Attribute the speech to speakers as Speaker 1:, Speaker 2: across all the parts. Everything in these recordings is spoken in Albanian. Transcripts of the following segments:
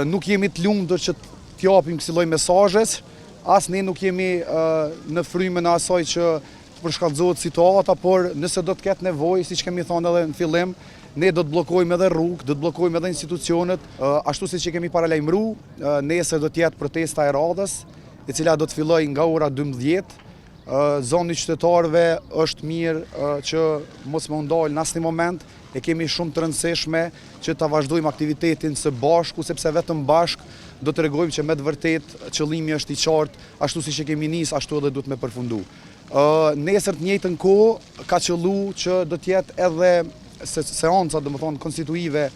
Speaker 1: Nuk jemi të lumtur që t'japim kësi lloj mesazhesh, as ne nuk jemi në frymën e asaj që të përshkallëzohet situata, por nëse do të ketë nevojë, siç kemi thënë edhe në fillim, ne do të bllokojmë edhe rrugë, do të bllokojmë edhe institucionet, ashtu siç e kemi paralajmëruar, nesër do të jetë protesta e radhës, e cila do të fillojë nga ora 12. Zoni qytetarëve është mirë që mos më ndalë në asnjë moment, e kemi shumë të rëndësishme që ta vazhdojmë aktivitetin së bashku, sepse vetëm bashk do të tregojmë që me të vërtet qëllimi është i qartë, ashtu siç e kemi nisë, ashtu edhe duhet me përfundu. Nesër të njëjtën kohë ka qëlluar që do të jetë edhe seanca, domethënë konstituive,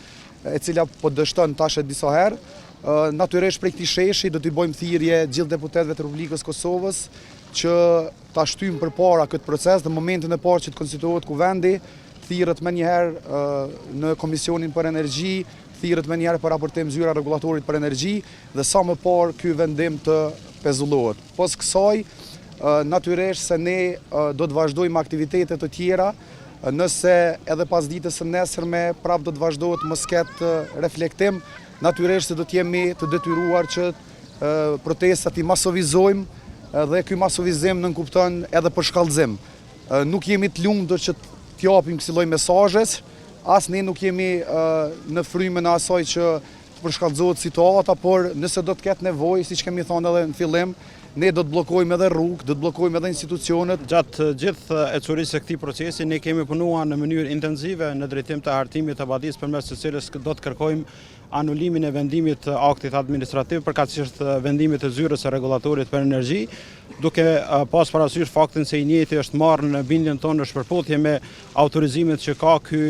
Speaker 1: e cila po dështon tash disa herë. Natyrisht prej këtij sheshi do t'i bëjmë thirrje gjithë deputetëve të Republikës Kosovës që ta shtyjmë përpara këtë proces, në momentin e parë që të konstituohet kuvendi, thirret më njëherë në Komisionin për Energji, thirret më njëherë për raportim zyra rregullatorit për energji dhe sa më parë ky vendim të pezullohet. Pas kësaj, natyrisht se ne do të vazhdojmë aktivitete të tjera, nëse edhe pas ditës së nesërme prapë do të vazhdohet mos ketë reflektim, natyrisht se do të jemi të detyruar që protestat i masovizojmë dhe ky masovizim nënkupton edhe përshkallëzim. Nuk jemi të lumtur që t'japim kësi lloj mesazhesh, as ne nuk jemi në frymën e asaj që të përshkallëzohet situata, por nëse do të ketë nevojë, siç kemi thënë edhe në fillim, ne do të bllokojmë edhe rrugë, do të bllokojmë edhe institucionet.
Speaker 2: Gjatë gjithë ecurisë së këtij procesi, ne kemi punuar në mënyrë intensive në drejtim të hartimit të padisë, përmes të cilës do të kërkojmë anulimin e vendimit të aktit administrativ përkatësisht vendimit të zyrës së rregullatorit për energji, duke pas parasysh faktin se i njëjti është marrë në bindjen tonë në shpërputhje me autorizimet që ka ky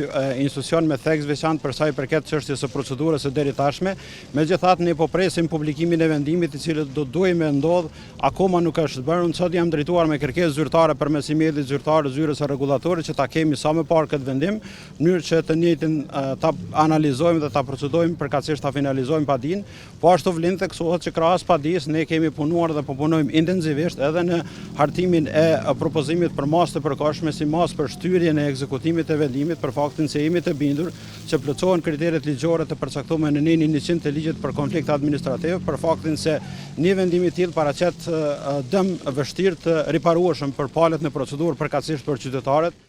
Speaker 2: institucion me theks veçantë për sa i përket çështjes së procedurës së deri tashme. Megjithatë, ne po presim publikimin e vendimit, i cili do duhet me ndodh, akoma nuk është bërë. Unë sot jam drejtuar me kërkesë zyrtare përmes email-it zyrtar zyrës së rregullatorit që ta kemi sa më parë këtë vendim, në mënyrë që të njëjtin ta analizojmë dhe ta procedojmë përkatësisht ta finalizojmë padin, po ashtu vlen theksohet që krahas padis ne kemi punuar dhe po punojmë intensivisht edhe në hartimin e propozimit për masë të përkohshme si masë për shtyrjen e ekzekutimit të vendimit, për faktin se jemi të bindur që plotësohen kriteret ligjore të përcaktuara në nenin 100 të ligjit për konflikt administrativ, për faktin se një vendim i tillë paraqet dëm vështirë të riparueshëm për palët në procedurë përkatësisht për qytetarët.